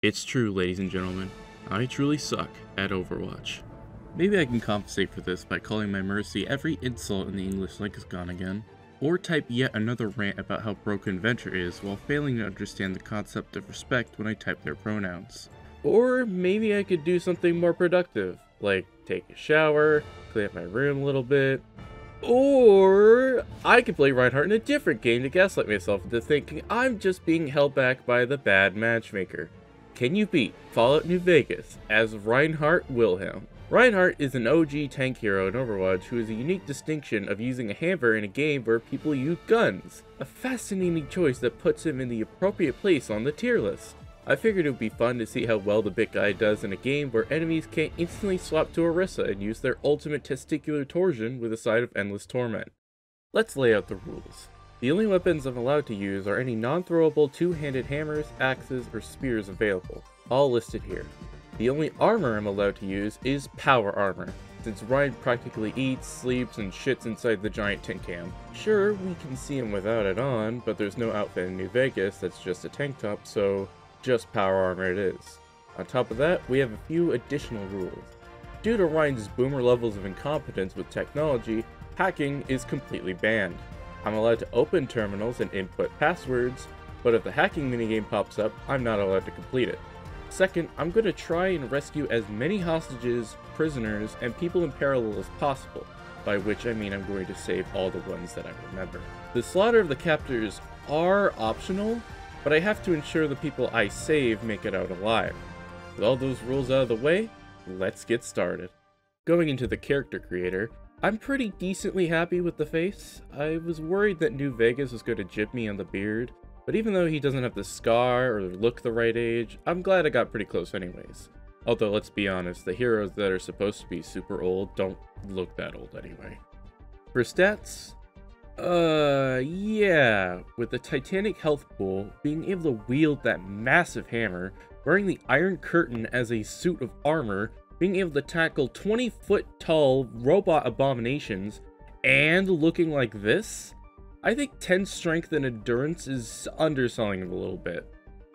It's true, ladies and gentlemen. I truly suck at Overwatch. Maybe I can compensate for this by calling my Mercy every insult in the English lexicon again, or type yet another rant about how broken Venture is while failing to understand the concept of respect when I type their pronouns. Or maybe I could do something more productive, like take a shower, clean up my room a little bit. Or I could play Reinhardt in a different game to gaslight myself into thinking I'm just being held back by the bad matchmaker. Can you beat Fallout New Vegas as Reinhardt Wilhelm? Reinhardt is an OG tank hero in Overwatch who has a unique distinction of using a hammer in a game where people use guns. A fascinating choice that puts him in the appropriate place on the tier list. I figured it would be fun to see how well the big guy does in a game where enemies can't instantly swap to Orisa and use their ultimate testicular torsion with a side of endless torment. Let's lay out the rules. The only weapons I'm allowed to use are any non-throwable two-handed hammers, axes, or spears available, all listed here. The only armor I'm allowed to use is power armor, since Ryan practically eats, sleeps, and shits inside the giant tin can. Sure, we can see him without it on, but there's no outfit in New Vegas that's just a tank top, so just power armor it is. On top of that, we have a few additional rules. Due to Ryan's boomer levels of incompetence with technology, hacking is completely banned. I'm allowed to open terminals and input passwords, but if the hacking minigame pops up, I'm not allowed to complete it. Second, I'm going to try and rescue as many hostages, prisoners, and people in peril as possible, by which I mean I'm going to save all the ones that I remember. The slaughter of the captors are optional, but I have to ensure the people I save make it out alive. With all those rules out of the way, let's get started. Going into the character creator, I'm pretty decently happy with the face. I was worried that New Vegas was going to jib me on the beard, but even though he doesn't have the scar or look the right age, I'm glad I got pretty close anyways. Although let's be honest, the heroes that are supposed to be super old don't look that old anyway. For stats, yeah, with the Titanic health pool, being able to wield that massive hammer, wearing the Iron Curtain as a suit of armor, being able to tackle 20-foot tall robot abominations, and looking like this, I think 10 strength and endurance is underselling it a little bit.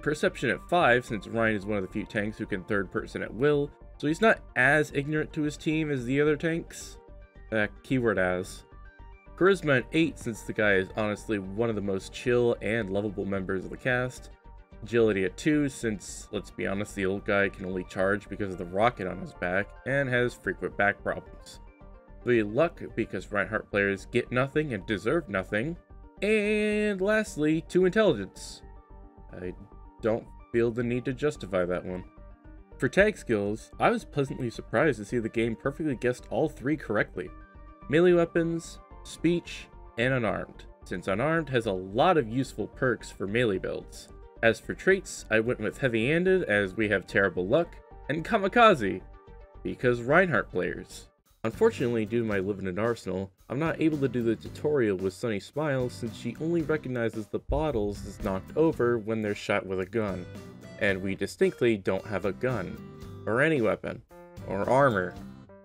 Perception at 5, since Ryan is one of the few tanks who can third person at will, so he's not as ignorant to his team as the other tanks. Keyword as. Charisma at 8, since the guy is honestly one of the most chill and lovable members of the cast. Agility at 2, since, let's be honest, the old guy can only charge because of the rocket on his back, and has frequent back problems. 3 luck, because Reinhardt players get nothing and deserve nothing. And lastly, 2 intelligence. I don't feel the need to justify that one. For tag skills, I was pleasantly surprised to see the game perfectly guessed all 3 correctly. Melee weapons, speech, and unarmed, since unarmed has a lot of useful perks for melee builds. As for traits, I went with heavy-handed as we have terrible luck, and kamikaze, because Reinhardt players. Unfortunately, due to my limited arsenal, I'm not able to do the tutorial with Sunny Smiles since she only recognizes the bottles as knocked over when they're shot with a gun, and we distinctly don't have a gun, or any weapon, or armor.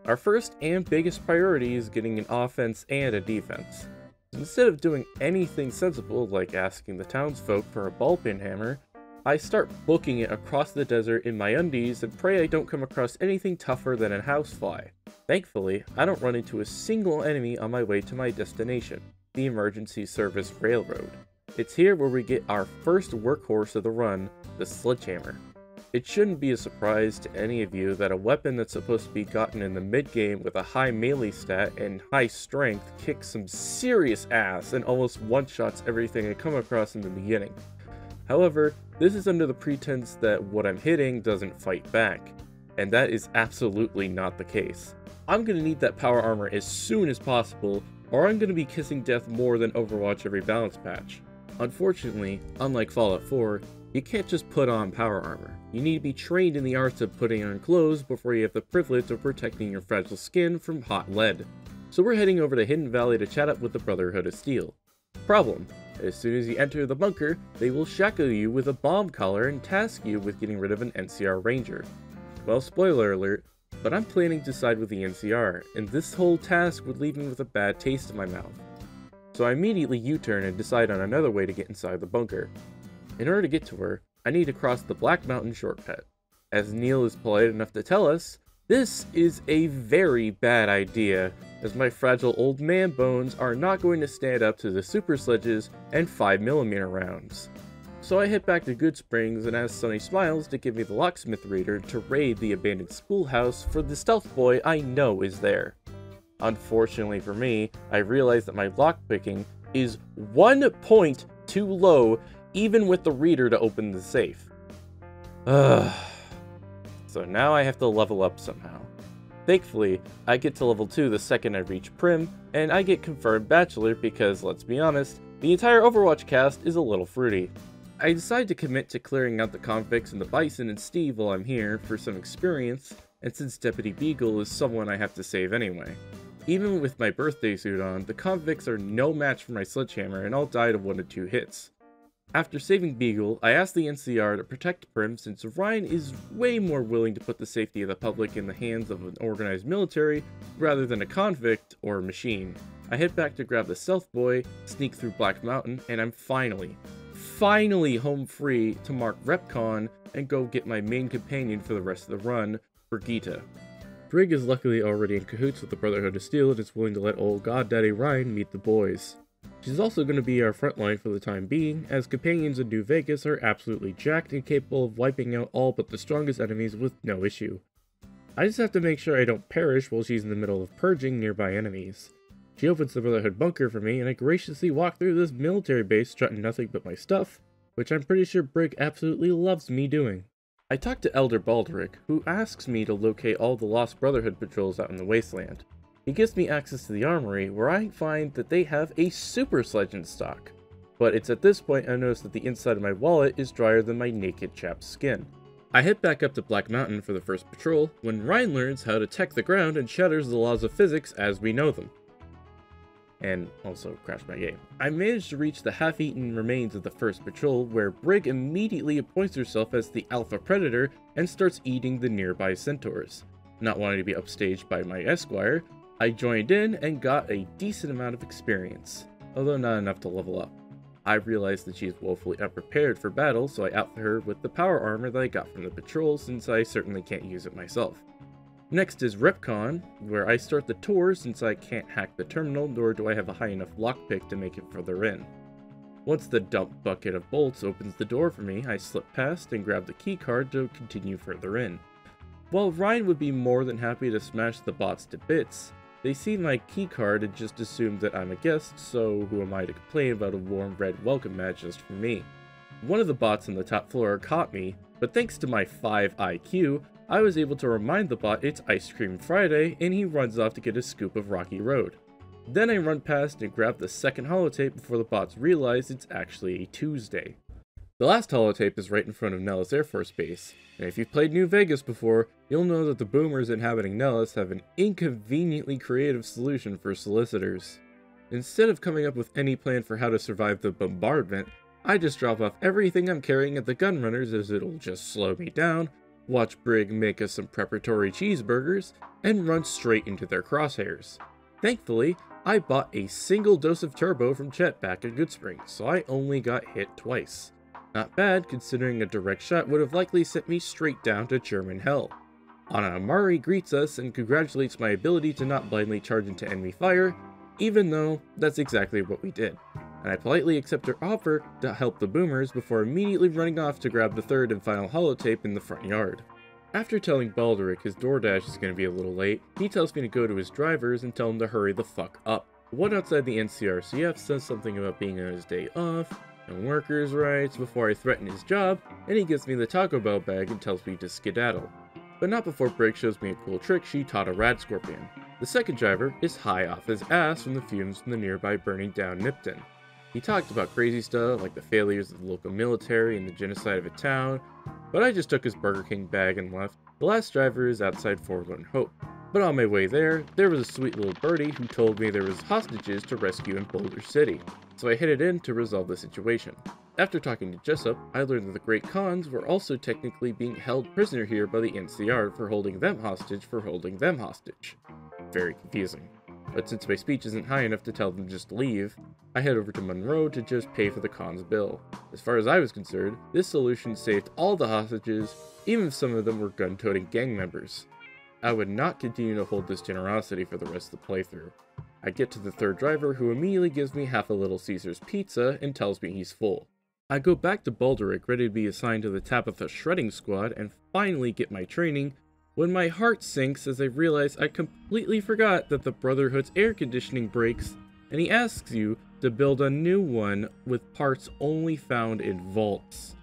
Our first and biggest priority is getting an offense and a defense. Instead of doing anything sensible like asking the townsfolk for a ballpin hammer, I start booking it across the desert in my undies and pray I don't come across anything tougher than a housefly. Thankfully, I don't run into a single enemy on my way to my destination, the Emergency Service Railroad. It's here where we get our first workhorse of the run, the sledgehammer. It shouldn't be a surprise to any of you that a weapon that's supposed to be gotten in the mid-game with a high melee stat and high strength kicks some serious ass and almost one-shots everything I come across in the beginning. However, this is under the pretense that what I'm hitting doesn't fight back, and that is absolutely not the case. I'm going to need that power armor as soon as possible, or I'm going to be kissing death more than Overwatch every balance patch. Unfortunately, unlike Fallout 4, you can't just put on power armor. You need to be trained in the arts of putting on clothes before you have the privilege of protecting your fragile skin from hot lead. So we're heading over to Hidden Valley to chat up with the Brotherhood of Steel. Problem: as soon as you enter the bunker, they will shackle you with a bomb collar and task you with getting rid of an NCR Ranger. Well, spoiler alert, but I'm planning to side with the NCR, and this whole task would leave me with a bad taste in my mouth. So I immediately U-turn and decide on another way to get inside the bunker. In order to get to her, I need to cross the Black Mountain shortcut. As Neil is polite enough to tell us, this is a very bad idea, as my fragile old man bones are not going to stand up to the super sledges and 5mm rounds. So I head back to Goodsprings and ask Sunny Smiles to give me the locksmith reader to raid the abandoned schoolhouse for the stealth boy I know is there. Unfortunately for me, I realize that my lockpicking is 1 point too low even with the reader to open the safe. So now I have to level up somehow. Thankfully, I get to level 2 the second I reach Prim, and I get confirmed Bachelor because, let's be honest, the entire Overwatch cast is a little fruity. I decide to commit to clearing out the convicts and the Bison and Steve while I'm here for some experience, and since Deputy Beagle is someone I have to save anyway. Even with my birthday suit on, the convicts are no match for my sledgehammer and I'll die to 1 to 2 hits. After saving Beagle, I ask the NCR to protect Prim since Ryan is way more willing to put the safety of the public in the hands of an organized military rather than a convict or a machine. I head back to grab the stealth boy, sneak through Black Mountain, and I'm finally home free to mark RepCon and go get my main companion for the rest of the run, Brigitte. Brig is luckily already in cahoots with the Brotherhood of Steel and is willing to let old goddaddy Ryan meet the boys. She's also going to be our frontline for the time being, as companions in New Vegas are absolutely jacked and capable of wiping out all but the strongest enemies with no issue. I just have to make sure I don't perish while she's in the middle of purging nearby enemies. She opens the Brotherhood bunker for me, and I graciously walk through this military base strutting nothing but my stuff, which I'm pretty sure Brig absolutely loves me doing. I talk to Elder Baldric, who asks me to locate all the Lost Brotherhood patrols out in the wasteland. He gives me access to the armory, where I find that they have a super sledge in stock. But it's at this point I notice that the inside of my wallet is drier than my naked chap's skin. I head back up to Black Mountain for the first patrol, when Ryan learns how to tech the ground and shatters the laws of physics as we know them. And also crash my game. I managed to reach the half-eaten remains of the first patrol, where Brig immediately appoints herself as the alpha predator and starts eating the nearby centaurs. Not wanting to be upstaged by my esquire, I joined in and got a decent amount of experience, although not enough to level up. I realized that she is woefully unprepared for battle, so I outfit her with the power armor that I got from the patrol, since I certainly can't use it myself. Next is RepCon, where I start the tour since I can't hack the terminal, nor do I have a high enough lockpick to make it further in. Once the dump bucket of bolts opens the door for me, I slip past and grab the keycard to continue further in. While Ryan would be more than happy to smash the bots to bits, they see my keycard and just assume that I'm a guest, so who am I to complain about a warm red welcome mat just for me? One of the bots on the top floor caught me, but thanks to my 5 IQ, I was able to remind the bot it's Ice Cream Friday, and he runs off to get a scoop of Rocky Road. Then I run past and grab the second holotape before the bots realize it's actually a Tuesday. The last holotape is right in front of Nellis Air Force Base, and if you've played New Vegas before, you'll know that the boomers inhabiting Nellis have an inconveniently creative solution for solicitors. Instead of coming up with any plan for how to survive the bombardment, I just drop off everything I'm carrying at the gunrunners as it'll just slow me down, watch Brig make us some preparatory cheeseburgers, and run straight into their crosshairs. Thankfully, I bought a single dose of turbo from Chet back at Goodsprings, so I only got hit twice. Not bad, considering a direct shot would have likely sent me straight down to German hell. Ana Amari greets us and congratulates my ability to not blindly charge into enemy fire, even though that's exactly what we did. And I politely accept her offer to help the boomers before immediately running off to grab the third and final holotape in the front yard. After telling Baldric his DoorDash is going to be a little late, he tells me to go to his drivers and tell him to hurry the fuck up. One outside the NCRCF says something about being on his day off, and workers' rights before I threaten his job, and he gives me the Taco Bell bag and tells me to skedaddle. But not before Brig shows me a cool trick she taught a rad scorpion. The second driver is high off his ass from the fumes from the nearby burning down Nipton. He talked about crazy stuff like the failures of the local military and the genocide of a town, but I just took his Burger King bag and left. The last driver is outside Forlorn Hope. But on my way there was a sweet little birdie who told me there was hostages to rescue in Boulder City, so I headed in to resolve the situation. After talking to Jessup, I learned that the Great Khans were also technically being held prisoner here by the NCR for holding them hostage. Very confusing. but since my speech isn't high enough to tell them just to leave, I head over to Monroe to just pay for the con's bill. As far as I was concerned, this solution saved all the hostages, even if some of them were gun-toting gang members. I would not continue to hold this generosity for the rest of the playthrough. I get to the third driver, who immediately gives me half a Little Caesars pizza and tells me he's full. I go back to Baldric, ready to be assigned to the Tabitha Shredding Squad and finally get my training, when my heart sinks as I realize I completely forgot that the Brotherhood's air conditioning breaks, and he asks you to build a new one with parts only found in vaults.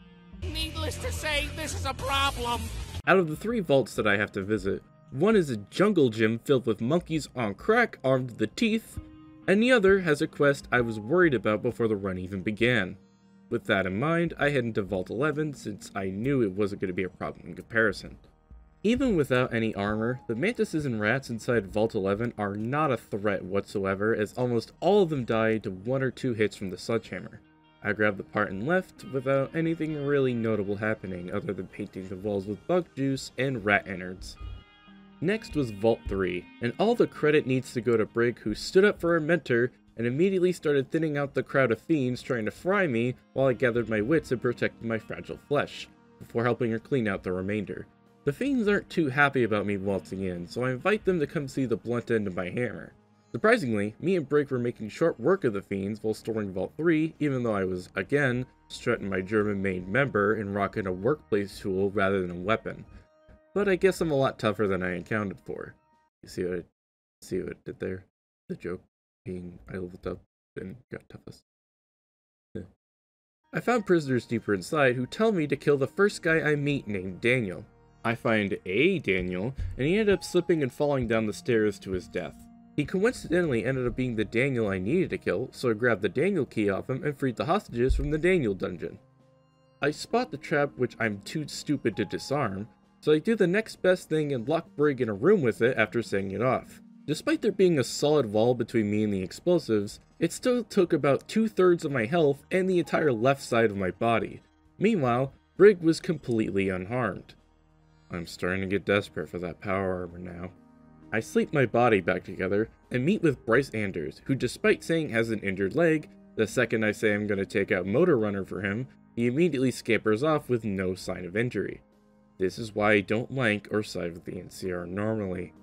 Needless to say, this is a problem. Out of the 3 vaults that I have to visit, one is a jungle gym filled with monkeys on crack armed to the teeth, and the other has a quest I was worried about before the run even began. With that in mind, I head into Vault 11 since I knew it wasn't going to be a problem in comparison. Even without any armor, the mantises and rats inside Vault 11 are not a threat whatsoever, as almost all of them die to 1 or 2 hits from the sledgehammer. I grabbed the part and left without anything really notable happening other than painting the walls with bug juice and rat innards. Next was Vault 3, and all the credit needs to go to Brig, who stood up for her mentor and immediately started thinning out the crowd of fiends trying to fry me while I gathered my wits and protected my fragile flesh, before helping her clean out the remainder. The fiends aren't too happy about me waltzing in, so I invite them to come see the blunt end of my hammer. Surprisingly, me and Brig were making short work of the fiends while storing Vault 3, even though I was, again, strutting my German-made member and rocking a workplace tool rather than a weapon. But I guess I'm a lot tougher than I accounted for. You see what I did there? The joke being I leveled up and got toughest. I found prisoners deeper inside who tell me to kill the first guy I meet named Daniel. I find a Daniel, and he ended up slipping and falling down the stairs to his death. He coincidentally ended up being the Daniel I needed to kill, so I grabbed the Daniel key off him and freed the hostages from the Daniel dungeon. I spot the trap, which I'm too stupid to disarm, so I do the next best thing and lock Brig in a room with it after setting it off. Despite there being a solid wall between me and the explosives, it still took about 2/3 of my health and the entire left side of my body. Meanwhile, Brig was completely unharmed. I'm starting to get desperate for that power armor now. I sleep my body back together and meet with Bryce Anders, who despite saying has an injured leg, the second I say I'm going to take out Motor Runner for him, he immediately scampers off with no sign of injury. This is why I don't like or side with the NCR normally.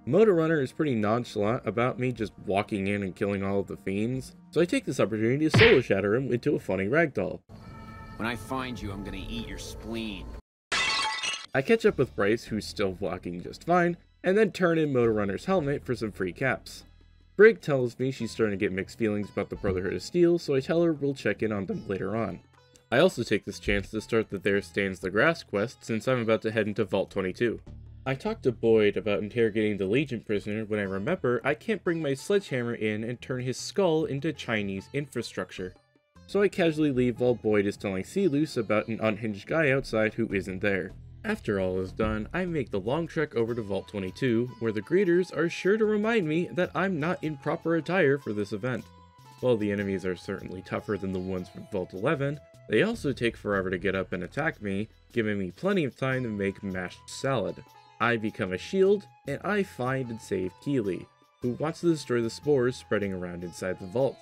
Motor Runner is pretty nonchalant about me just walking in and killing all of the fiends, so I take this opportunity to solo shatter him into a funny ragdoll. When I find you, I'm gonna eat your spleen. I catch up with Bryce, who's still walking just fine, and then turn in Motor Runner's helmet for some free caps. Brig tells me she's starting to get mixed feelings about the Brotherhood of Steel, so I tell her we'll check in on them later on. I also take this chance to start the There Stands the Grass quest since I'm about to head into Vault 22. I talk to Boyd about interrogating the Legion prisoner when I remember I can't bring my sledgehammer in and turn his skull into Chinese infrastructure. So I casually leave while Boyd is telling Sealoose about an unhinged guy outside who isn't there. After all is done, I make the long trek over to Vault 22, where the greeters are sure to remind me that I'm not in proper attire for this event. While the enemies are certainly tougher than the ones from Vault 11, they also take forever to get up and attack me, giving me plenty of time to make mashed salad. I become a shield, and I find and save Keely, who wants to destroy the spores spreading around inside the vault.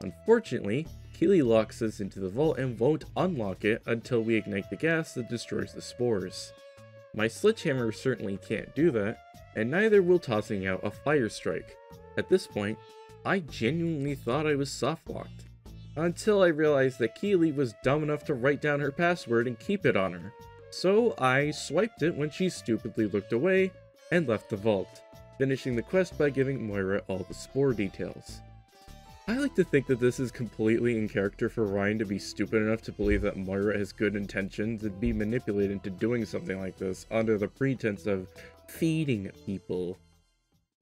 Unfortunately, Keely locks us into the vault and won't unlock it until we ignite the gas that destroys the spores. My sledgehammer certainly can't do that, and neither will tossing out a fire strike. At this point, I genuinely thought I was soft-locked, until I realized that Keely was dumb enough to write down her password and keep it on her. So I swiped it when she stupidly looked away and left the vault, finishing the quest by giving Moira all the spore details. I like to think that this is completely in character for Ryan to be stupid enough to believe that Moira has good intentions and be manipulated into doing something like this under the pretense of feeding people.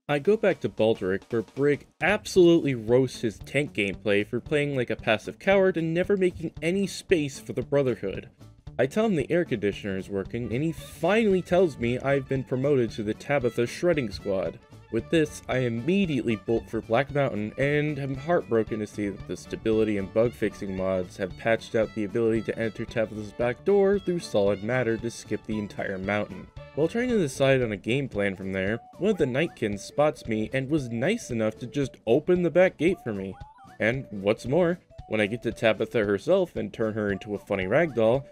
I go back to Baldric, where Brig absolutely roasts his tank gameplay for playing like a passive coward and never making any space for the Brotherhood. I tell him the air conditioner is working, and he finally tells me I've been promoted to the Tabitha Shredding Squad. With this, I immediately bolt for Black Mountain, and am heartbroken to see that the stability and bug fixing mods have patched out the ability to enter Tabitha's back door through solid matter to skip the entire mountain. While trying to decide on a game plan from there, one of the Nightkins spots me and was nice enough to just open the back gate for me. And what's more, when I get to Tabitha herself and turn her into a funny ragdoll,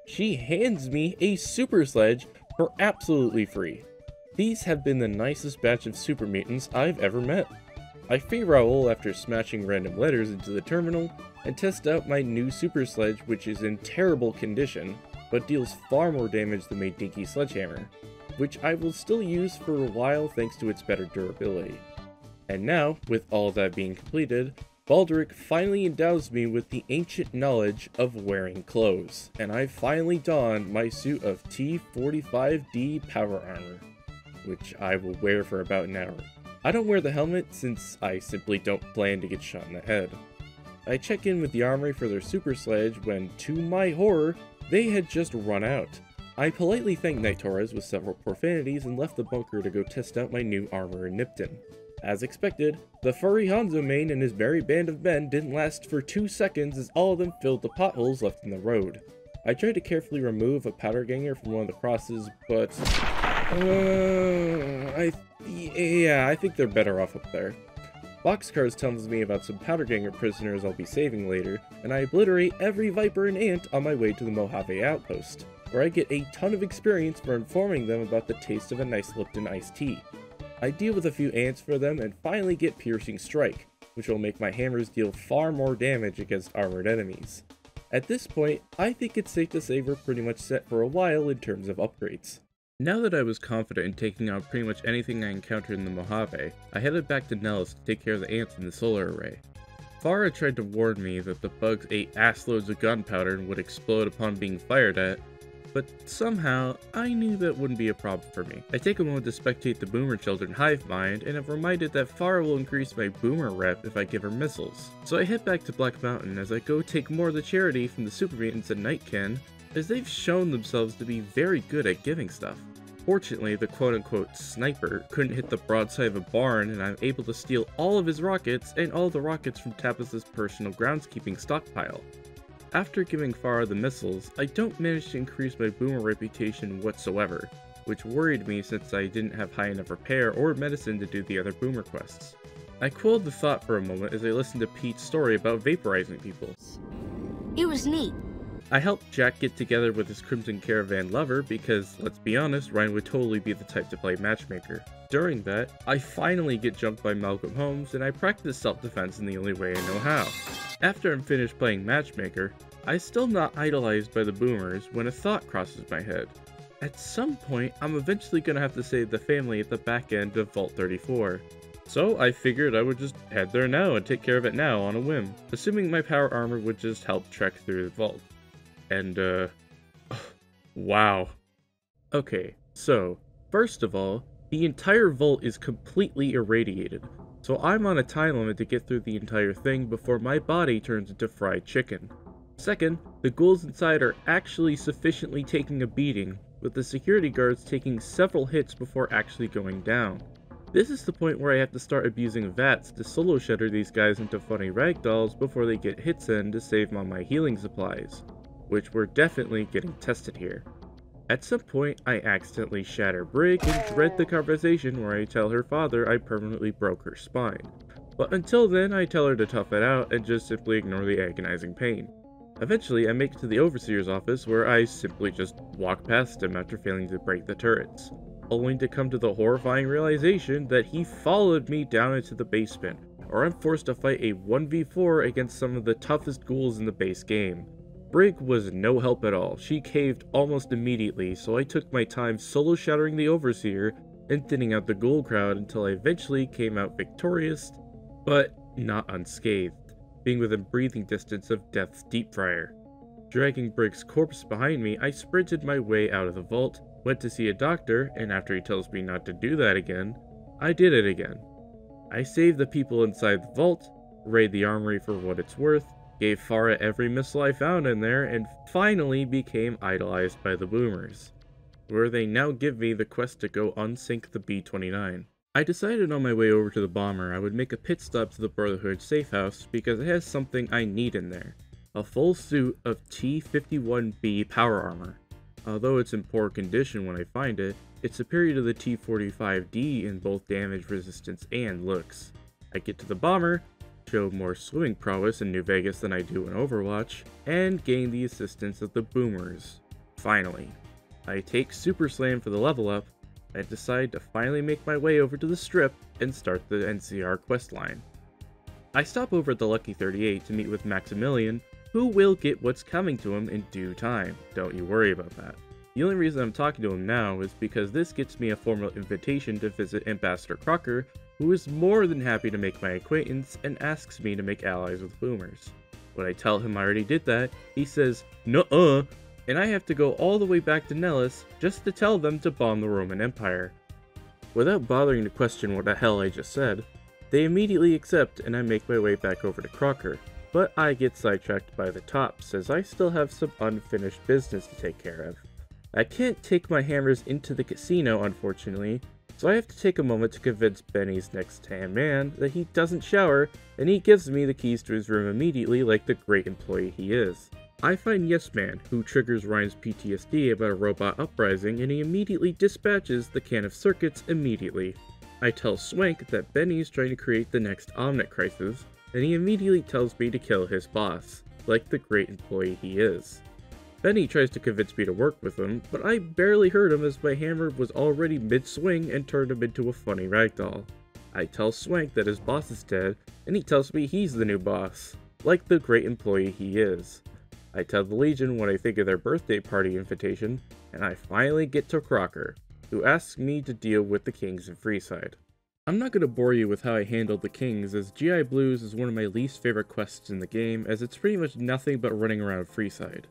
she hands me a super sledge for absolutely free. These have been the nicest batch of super mutants I've ever met. I free roll after smashing random letters into the terminal and test out my new super sledge, which is in terrible condition, but deals far more damage than my dinky sledgehammer, which I will still use for a while thanks to its better durability. And now, with all that being completed, Baldric finally endows me with the ancient knowledge of wearing clothes, and I finally donned my suit of T45D power armor, which I will wear for about an hour. I don't wear the helmet since I simply don't plan to get shot in the head. I check in with the armory for their super sledge when, to my horror, they had just run out. I politely thanked Night Torres with several profanities and left the bunker to go test out my new armor in Nipton. As expected, the furry Hanzo main and his merry band of men didn't last for 2 seconds as all of them filled the potholes left in the road. I tried to carefully remove a powder ganger from one of the crosses, but I think they're better off up there. Boxcars tells me about some powder ganger prisoners I'll be saving later, and I obliterate every viper and ant on my way to the Mojave outpost, where I get a ton of experience for informing them about the taste of a nice Lipton iced tea. I deal with a few ants for them and finally get Piercing Strike, which will make my hammers deal far more damage against armored enemies. At this point, I think it's safe to say we're pretty much set for a while in terms of upgrades. Now that I was confident in taking out pretty much anything I encountered in the Mojave, I headed back to Nellis to take care of the ants in the solar array. Farah tried to warn me that the bugs ate assloads of gunpowder and would explode upon being fired at, but somehow I knew that wouldn't be a problem for me. I take a moment to spectate the Boomer Children hive mind, and am reminded that Farah will increase my Boomer rep if I give her missiles. So I head back to Black Mountain as I go take more of the charity from the Super Mutants and Nightkin, as they've shown themselves to be very good at giving stuff. Fortunately, the quote-unquote sniper couldn't hit the broadside of a barn, and I'm able to steal all of his rockets and all the rockets from Tabitha's personal groundskeeping stockpile. After giving Farah the missiles, I don't manage to increase my boomer reputation whatsoever, which worried me since I didn't have high enough repair or medicine to do the other boomer quests. I quelled the thought for a moment as I listened to Pete's story about vaporizing people. It was neat. I helped Jack get together with his Crimson Caravan lover because, let's be honest, Ryan would totally be the type to play matchmaker. During that, I finally get jumped by Malcolm Holmes and I practice self-defense in the only way I know how. After I'm finished playing matchmaker, I'm still not idolized by the boomers when a thought crosses my head. At some point, I'm eventually gonna have to save the family at the back end of Vault 34. So I figured I would just head there now and take care of it now on a whim, assuming my power armor would just help trek through the vault. And, wow. Okay, so, first of all, the entire vault is completely irradiated, so I'm on a time limit to get through the entire thing before my body turns into fried chicken. Second, the ghouls inside are actually sufficiently taking a beating, with the security guards taking several hits before actually going down. This is the point where I have to start abusing VATS to solo shatter these guys into funny ragdolls before they get hits in to save on my healing supplies, which were definitely getting tested here. At some point, I accidentally shatter Brig and dread the conversation where I tell her father I permanently broke her spine. But until then, I tell her to tough it out and just simply ignore the agonizing pain. Eventually, I make it to the Overseer's office where I simply just walk past him after failing to break the turrets, only to come to the horrifying realization that he followed me down into the basement, or I'm forced to fight a 1v4 against some of the toughest ghouls in the base game. Brig was no help at all. She caved almost immediately, so I took my time solo shattering the Overseer and thinning out the ghoul crowd until I eventually came out victorious, but not unscathed, being within breathing distance of Death's deep fryer. Dragging Brig's corpse behind me, I sprinted my way out of the vault, went to see a doctor, and after he tells me not to do that again, I did it again. I saved the people inside the vault, raid the armory for what it's worth, gave Farah every missile I found in there, and finally became idolized by the boomers, where they now give me the quest to go unsink the B-29. I decided on my way over to the bomber I would make a pit stop to the Brotherhood safe house because it has something I need in there, a full suit of T-51B power armor. Although it's in poor condition when I find it, it's superior to the T-45D in both damage resistance and looks. I get to the bomber, show more swimming prowess in New Vegas than I do in Overwatch, and gain the assistance of the boomers. Finally, I take Super Slam for the level up, and decide to finally make my way over to the strip and start the NCR questline. I stop over at the Lucky 38 to meet with Maximilian, who will get what's coming to him in due time, don't you worry about that. The only reason I'm talking to him now is because this gets me a formal invitation to visit Ambassador Crocker, who is more than happy to make my acquaintance and asks me to make allies with boomers. When I tell him I already did that, he says, "Nuh-uh," and I have to go all the way back to Nellis just to tell them to bomb the Roman Empire. Without bothering to question what the hell I just said, they immediately accept and I make my way back over to Crocker, but I get sidetracked by the Tops as I still have some unfinished business to take care of. I can't take my hammers into the casino, unfortunately, so I have to take a moment to convince Benny's next-hand man that he doesn't shower, and he gives me the keys to his room immediately like the great employee he is. I find Yes Man, who triggers Ryan's PTSD about a robot uprising, and he immediately dispatches the can of circuits immediately. I tell Swank that Benny's trying to create the next Omnet crisis, and he immediately tells me to kill his boss, like the great employee he is. Benny tries to convince me to work with him, but I barely heard him as my hammer was already mid-swing and turned him into a funny ragdoll. I tell Swank that his boss is dead, and he tells me he's the new boss, like the great employee he is. I tell the Legion what I think of their birthday party invitation, and I finally get to Crocker, who asks me to deal with the Kings in Freeside. I'm not going to bore you with how I handled the Kings, as GI Blues is one of my least favorite quests in the game, as it's pretty much nothing but running around Freeside.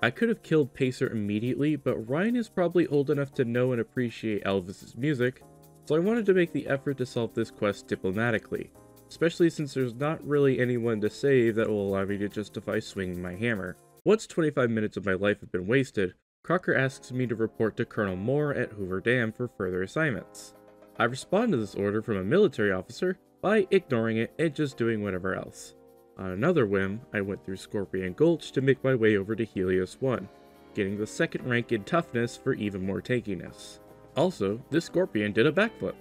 I could have killed Pacer immediately, but Ryan is probably old enough to know and appreciate Elvis's music, so I wanted to make the effort to solve this quest diplomatically, especially since there's not really anyone to save that will allow me to justify swinging my hammer. Once 25 minutes of my life have been wasted, Crocker asks me to report to Colonel Moore at Hoover Dam for further assignments. I respond to this order from a military officer by ignoring it and just doing whatever else. On another whim, I went through Scorpion Gulch to make my way over to Helios 1, getting the second rank in toughness for even more tankiness. Also, this Scorpion did a backflip.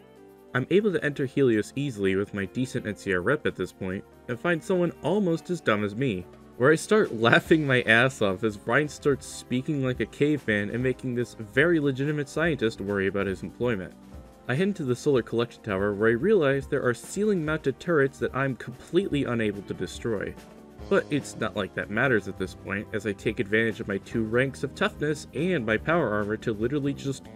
I'm able to enter Helios easily with my decent NCR rep at this point, and find someone almost as dumb as me, where I start laughing my ass off as Ryan starts speaking like a caveman and making this very legitimate scientist worry about his employment. I head into the Solar Collection Tower where I realize there are ceiling-mounted turrets that I'm completely unable to destroy. But it's not like that matters at this point, as I take advantage of my 2 ranks of toughness and my power armor to literally just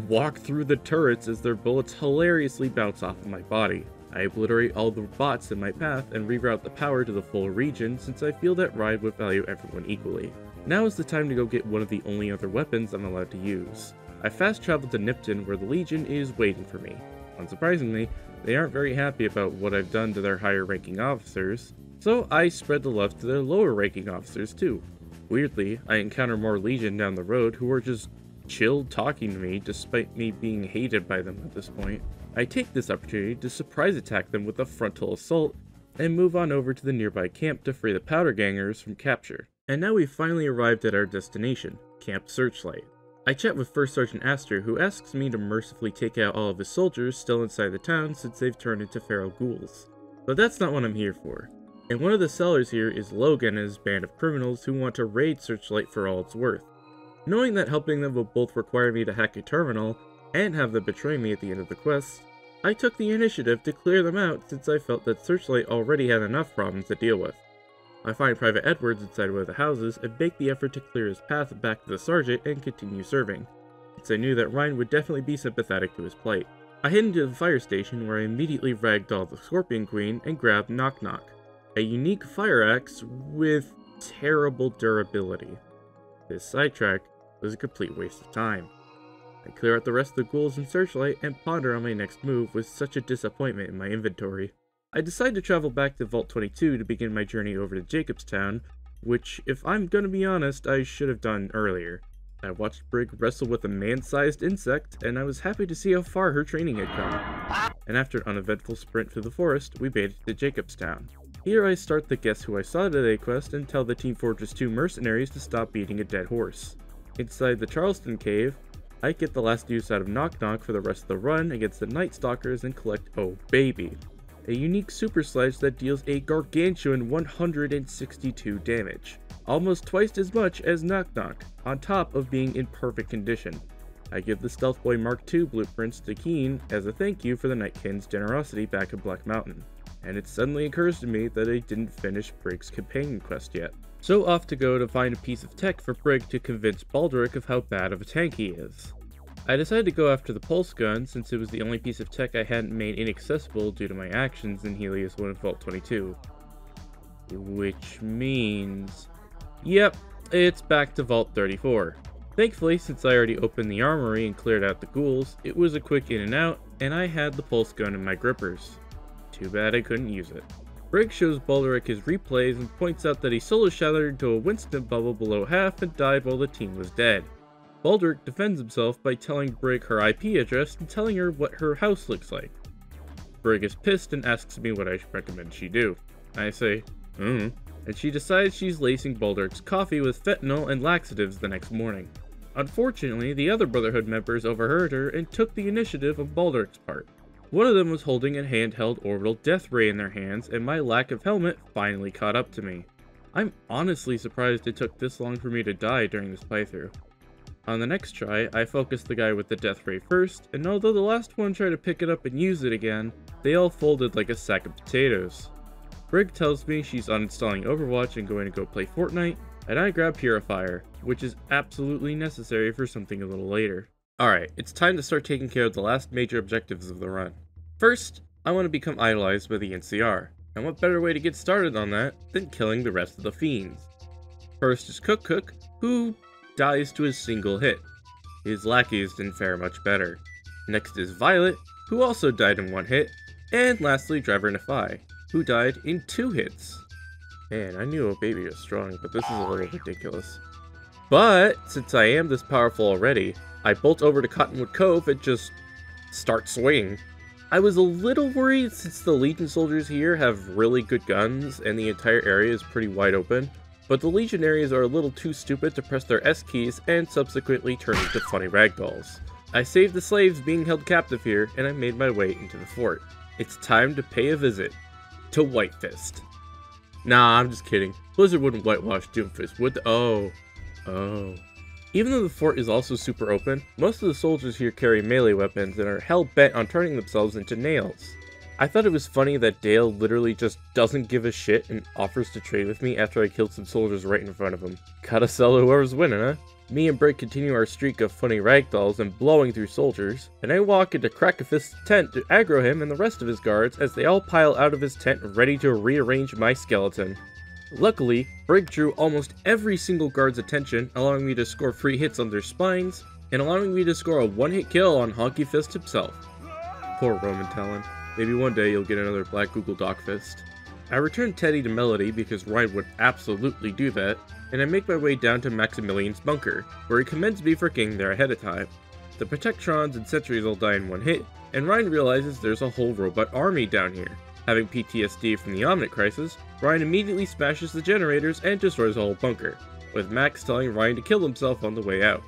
walk through the turrets as their bullets hilariously bounce off of my body. I obliterate all the bots in my path and reroute the power to the full region since I feel that Ride would value everyone equally. Now is the time to go get one of the only other weapons I'm allowed to use. I fast travel to Nipton where the Legion is waiting for me. Unsurprisingly, they aren't very happy about what I've done to their higher ranking officers, so I spread the love to their lower ranking officers too. Weirdly, I encounter more Legion down the road who are just chill talking to me despite me being hated by them at this point. I take this opportunity to surprise attack them with a frontal assault and move on over to the nearby camp to free the powder gangers from capture. And now we've finally arrived at our destination, Camp Searchlight. I chat with First Sergeant Astor, who asks me to mercifully take out all of his soldiers still inside the town since they've turned into feral ghouls. But that's not what I'm here for. And one of the sellers here is Logan and his band of criminals who want to raid Searchlight for all it's worth. Knowing that helping them will both require me to hack a terminal and have them betray me at the end of the quest, I took the initiative to clear them out since I felt that Searchlight already had enough problems to deal with. I find Private Edwards inside one of the houses and make the effort to clear his path back to the sergeant and continue serving, since I knew that Ryan would definitely be sympathetic to his plight. I head into the fire station where I immediately ragdoll the Scorpion Queen and grab Knock Knock, a unique fire axe with terrible durability. This sidetrack was a complete waste of time. I clear out the rest of the ghouls in Searchlight and ponder on my next move with such a disappointment in my inventory. I decide to travel back to Vault 22 to begin my journey over to Jacobstown, which, if I'm gonna be honest, I should have done earlier. I watched Brig wrestle with a man-sized insect, and I was happy to see how far her training had come. And after an uneventful sprint through the forest, we made it to Jacobstown. Here I start the Guess Who I Saw Today quest and tell the Team Fortress 2 mercenaries to stop beating a dead horse. Inside the Charleston cave, I get the last use out of Knock Knock for the rest of the run against the Night Stalkers and collect Oh Baby, a unique super sledge that deals a gargantuan 162 damage, almost twice as much as Knock Knock, on top of being in perfect condition. I give the Stealth Boy Mark II blueprints to Keen as a thank you for the Nightkin's generosity back in Black Mountain, and it suddenly occurs to me that I didn't finish Brig's companion quest yet. So off to go to find a piece of tech for Brig to convince Baldric of how bad of a tank he is. I decided to go after the pulse gun since it was the only piece of tech I hadn't made inaccessible due to my actions in Helios 1 and Vault 22. Which means... yep, it's back to Vault 34. Thankfully, since I already opened the armory and cleared out the ghouls, it was a quick in and out, and I had the pulse gun in my grippers. Too bad I couldn't use it. Brig shows Baldric his replays and points out that he solo shattered into a Winston bubble below half and died while the team was dead. Baldric defends himself by telling Brig her IP address and telling her what her house looks like. Brig is pissed and asks me what I recommend she do. I say, and she decides she's lacing Baldric's coffee with fentanyl and laxatives the next morning. Unfortunately, the other Brotherhood members overheard her and took the initiative on Baldric's part. One of them was holding a handheld orbital death ray in their hands, and my lack of helmet finally caught up to me. I'm honestly surprised it took this long for me to die during this playthrough. On the next try, I focused the guy with the death ray first, and although the last one tried to pick it up and use it again, they all folded like a sack of potatoes. Brig tells me she's uninstalling Overwatch and going to go play Fortnite, and I grab Purifier, which is absolutely necessary for something a little later. Alright, it's time to start taking care of the last major objectives of the run. First, I want to become idolized by the NCR, and what better way to get started on that than killing the rest of the fiends. First is Cook, who dies to a single hit. His lackeys didn't fare much better. Next is Violet, who also died in one hit, and lastly Driver Nephi, who died in 2 hits. Man, I knew a baby was strong, but this is a little ridiculous. But, since I am this powerful already, I bolt over to Cottonwood Cove and just start swinging. I was a little worried since the Legion soldiers here have really good guns and the entire area is pretty wide open, but the Legionaries are a little too stupid to press their S keys and subsequently turn into funny ragdolls. I saved the slaves being held captive here and I made my way into the fort. It's time to pay a visit to Whitefist. Nah, I'm just kidding. Blizzard wouldn't whitewash Doomfist, would they? Oh. Even though the fort is also super open, most of the soldiers here carry melee weapons and are hell-bent on turning themselves into nails. I thought it was funny that Dale literally just doesn't give a shit and offers to trade with me after I killed some soldiers right in front of him. Gotta sell whoever's winning, huh? Me and Brig continue our streak of funny ragdolls and blowing through soldiers, and I walk into Crackafist's tent to aggro him and the rest of his guards as they all pile out of his tent ready to rearrange my skeleton. Luckily, Brig drew almost every single guard's attention, allowing me to score free hits on their spines, and allowing me to score a one-hit kill on Honky Fist himself. Poor Roman Talon. Maybe one day you'll get another Black Google Doc Fist. I return Teddy to Melody because Ryan would absolutely do that, and I make my way down to Maximilian's bunker, where he commends me for getting there ahead of time. The Protectrons and Sentries all die in one hit, and Ryan realizes there's a whole robot army down here. Having PTSD from the Omnic crisis, Ryan immediately smashes the generators and destroys the whole bunker, with Max telling Ryan to kill himself on the way out.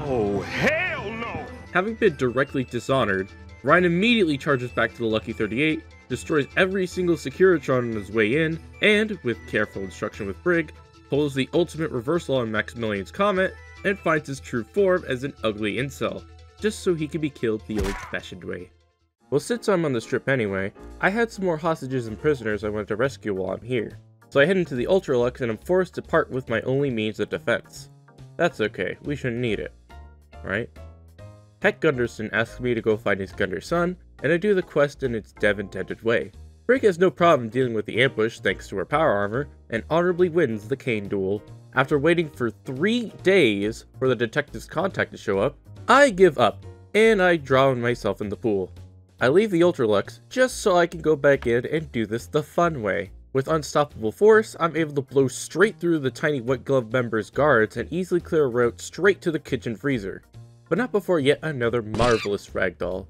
Oh, hell no! Having been directly dishonored, Ryan immediately charges back to the Lucky 38, destroys every single Securitron on his way in, and, with careful instruction with Brig, pulls the ultimate reversal on Maximilian's Comet, and finds his true form as an ugly incel, just so he can be killed the old-fashioned way. Well, since I'm on the strip anyway, I had some more hostages and prisoners I wanted to rescue while I'm here, so I head into the Ultralux and I'm forced to part with my only means of defense. That's okay, we shouldn't need it, right? Heck Gunderson asks me to go find his Gunder son, and I do the quest in its dev-intended way. Brig has no problem dealing with the ambush thanks to her power armor, and honorably wins the Kane duel. After waiting for 3 days for the detective's contact to show up, I give up, and I drown myself in the pool. I leave the Ultralux just so I can go back in and do this the fun way. With unstoppable force, I'm able to blow straight through the tiny White Glove members' guards and easily clear a route straight to the kitchen freezer. But not before yet another marvelous ragdoll.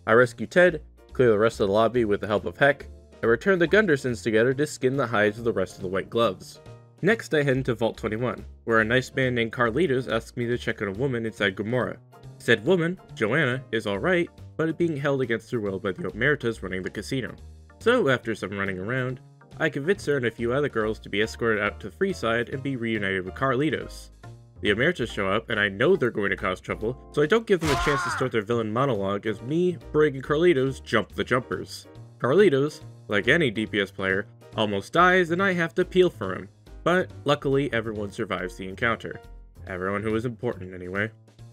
I rescue Ted, clear the rest of the lobby with the help of Heck, and return the Gundersons together to skin the hides of the rest of the White Gloves. Next, I head into Vault 21, where a nice man named Carlitos asks me to check on a woman inside Gamora. Said woman, Joanna, is alright, but is being held against her will by the Omertas running the casino. So, after some running around, I convince her and a few other girls to be escorted out to the free side and be reunited with Carlitos. The Omertas show up, and I know they're going to cause trouble, so I don't give them a chance to start their villain monologue as me, Brig, and Carlitos jump the jumpers. Carlitos, like any DPS player, almost dies and I have to peel for him. But luckily everyone survives the encounter. Everyone who is important anyway.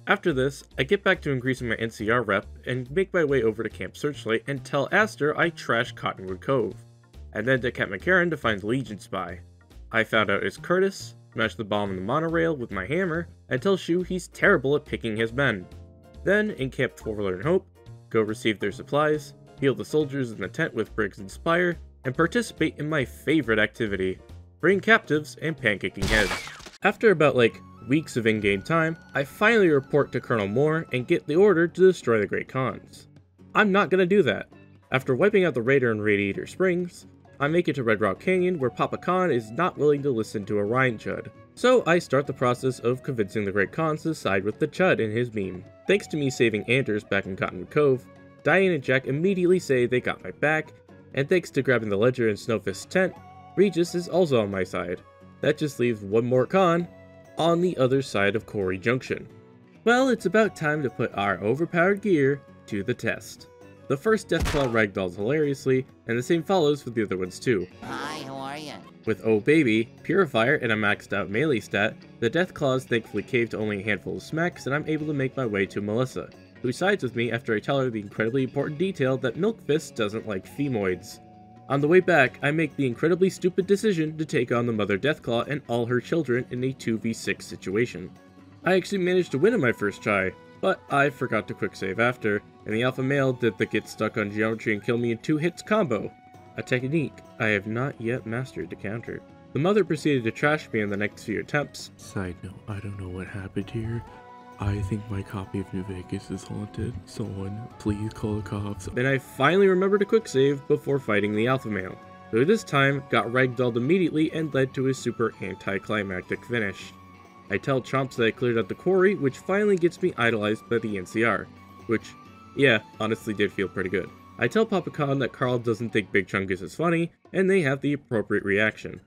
After this, I get back to increasing my NCR rep and make my way over to Camp Searchlight and tell Aster I trashed Cottonwood Cove. And then to Camp McCarran to find the Legion spy. I found out it's Curtis, smash the bomb in the monorail with my hammer, and tell Shu he's terrible at picking his men. Then, in Camp Forward and Hope, go receive their supplies, heal the soldiers in the tent with Briggs and Spire, and participate in my favorite activity, bring captives and pancaking heads. After about weeks of in-game time, I finally report to Colonel Moore and get the order to destroy the Great Khans. I'm not gonna do that. After wiping out the Raider in Radiator Springs, I make it to Red Rock Canyon where Papa Khan is not willing to listen to a Rhine Chud. So I start the process of convincing the Great Khans to side with the Chud in his meme. Thanks to me saving Anders back in Cottonwood Cove, Diane and Jack immediately say they got my back, and thanks to grabbing the Ledger in Snowfist's tent, Regis is also on my side. That just leaves one more Khan on the other side of Quarry Junction. Well, it's about time to put our overpowered gear to the test. The first Deathclaw ragdolls hilariously, and the same follows for the other ones too. Hi, how are ya? With Oh Baby, Purifier, and a maxed out melee stat, the Deathclaws thankfully cave to only a handful of smacks and I'm able to make my way to Melissa, who sides with me after I tell her the incredibly important detail that Milkfist doesn't like femoids. On the way back, I make the incredibly stupid decision to take on the Mother Deathclaw and all her children in a 2v6 situation. I actually managed to win in my first try, but I forgot to quick save after, and the alpha male did the get stuck on geometry and kill me in 2 hits combo, a technique I have not yet mastered to counter. The mother proceeded to trash me in the next few attempts. Side note, I don't know what happened here. I think my copy of New Vegas is haunted. Someone, please call the cops. Then I finally remembered to quick save before fighting the alpha male, who this time got ragdolled immediately and led to his super anticlimactic finish. I tell Chomps that I cleared out the quarry, which finally gets me idolized by the NCR, which, yeah, honestly did feel pretty good. I tell Papa Khan that Carl doesn't think Big Chungus is funny, and they have the appropriate reaction.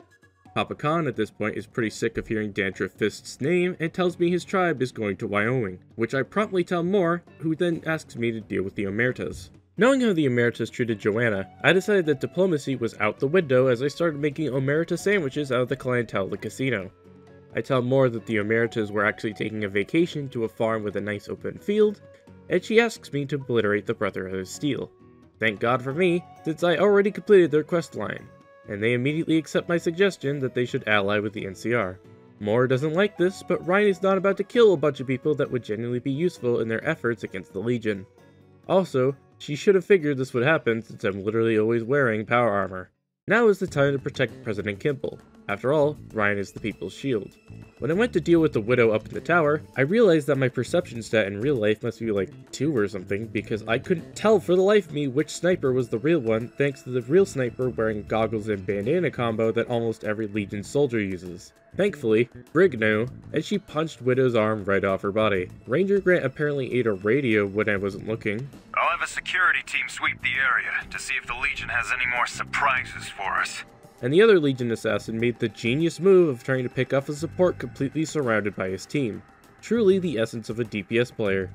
Papa Khan at this point is pretty sick of hearing Dandruff Fist's name and tells me his tribe is going to Wyoming, which I promptly tell Moore, who then asks me to deal with the Omertas. Knowing how the Omertas treated Joanna, I decided that diplomacy was out the window as I started making Omerta sandwiches out of the clientele of the casino. I tell Moore that the Omertas were actually taking a vacation to a farm with a nice open field, and she asks me to obliterate the Brotherhood of Steel. Thank God for me, since I already completed their quest line, and they immediately accept my suggestion that they should ally with the NCR. Moore doesn't like this, but Ryan is not about to kill a bunch of people that would genuinely be useful in their efforts against the Legion. Also, she should have figured this would happen since I'm literally always wearing power armor. Now is the time to protect President Kimball. After all, Ryan is the people's shield. When I went to deal with the Widow up in the tower, I realized that my perception stat in real life must be 2 or something, because I couldn't tell for the life of me which sniper was the real one thanks to the real sniper wearing goggles and bandana combo that almost every Legion soldier uses. Thankfully, Brig knew, and she punched Widow's arm right off her body. Ranger Grant apparently ate a radio when I wasn't looking. I'll have a security team sweep the area to see if the Legion has any more surprises for us. And the other Legion assassin made the genius move of trying to pick off a support completely surrounded by his team. Truly the essence of a DPS player.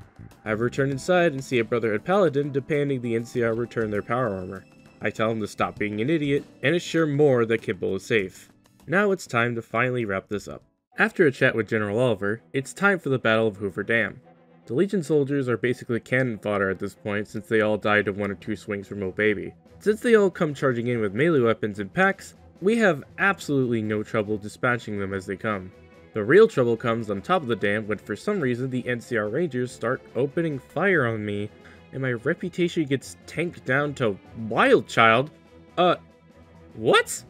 I return inside and see a Brotherhood Paladin demanding the NCR return their power armor. I tell him to stop being an idiot and assure Moore that Kimball is safe. Now it's time to finally wrap this up. After a chat with General Oliver, it's time for the Battle of Hoover Dam. The Legion soldiers are basically cannon fodder at this point since they all died to 1 or 2 swings from Oh Baby. Since they all come charging in with melee weapons in packs, we have absolutely no trouble dispatching them as they come. The real trouble comes on top of the dam when for some reason the NCR Rangers start opening fire on me and my reputation gets tanked down to Wild Child. What?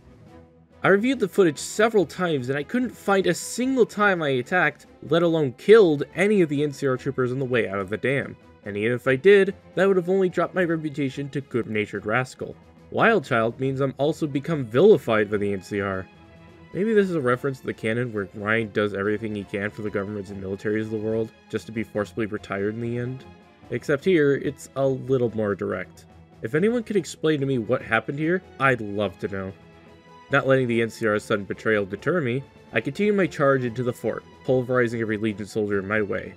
I reviewed the footage several times and I couldn't find a single time I attacked, let alone killed, any of the NCR troopers on the way out of the dam. And even if I did, that would have only dropped my reputation to good-natured rascal. Wild Child means I'm also become vilified by the NCR. Maybe this is a reference to the canon where Ryan does everything he can for the governments and militaries of the world, just to be forcibly retired in the end. Except here, it's a little more direct. If anyone could explain to me what happened here, I'd love to know. Not letting the NCR's sudden betrayal deter me, I continue my charge into the fort, pulverizing every Legion soldier in my way.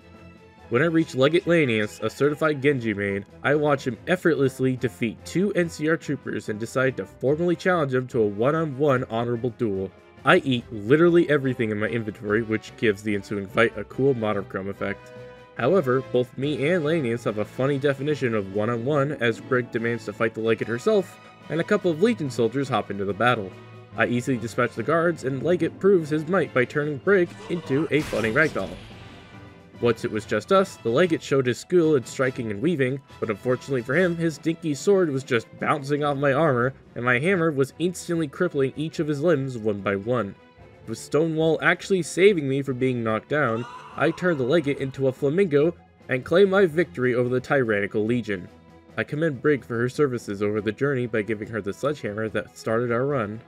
When I reach Legate Lanius, a certified Genji main, I watch him effortlessly defeat 2 NCR troopers and decide to formally challenge him to a one-on-one honorable duel. I eat literally everything in my inventory, which gives the ensuing fight a cool monochrome effect. However, both me and Lanius have a funny definition of one-on-one, as Brig demands to fight the Legate herself, and a couple of Legion soldiers hop into the battle. I easily dispatch the guards, and Legate proves his might by turning Brig into a funny ragdoll. Once it was just us, the Legate showed his skill in striking and weaving, but unfortunately for him, his dinky sword was just bouncing off my armor, and my hammer was instantly crippling each of his limbs one by one. With Stonewall actually saving me from being knocked down, I turned the Legate into a flamingo and claimed my victory over the tyrannical Legion. I commend Brig for her services over the journey by giving her the sledgehammer that started our run,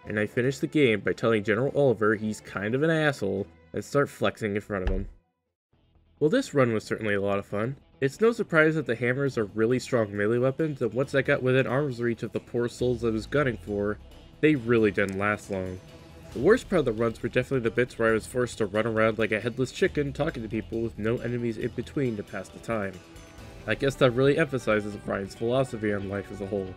and I finished the game by telling General Oliver he's kind of an asshole and start flexing in front of him. Well, this run was certainly a lot of fun. It's no surprise that the hammers are really strong melee weapons, and once I got within arm's reach of the poor souls I was gunning for, they really didn't last long. The worst part of the runs were definitely the bits where I was forced to run around like a headless chicken talking to people with no enemies in between to pass the time. I guess that really emphasizes Ryan's philosophy on life as a whole.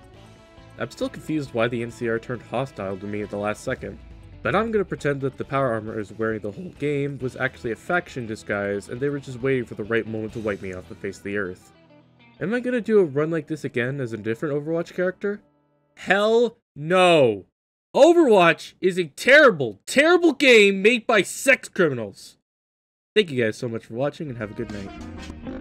I'm still confused why the NCR turned hostile to me at the last second, but I'm gonna pretend that the power armor I was wearing the whole game was actually a faction disguise and they were just waiting for the right moment to wipe me off the face of the earth. Am I gonna do a run like this again as a different Overwatch character? Hell no! Overwatch is a terrible, terrible game made by sex criminals! Thank you guys so much for watching and have a good night.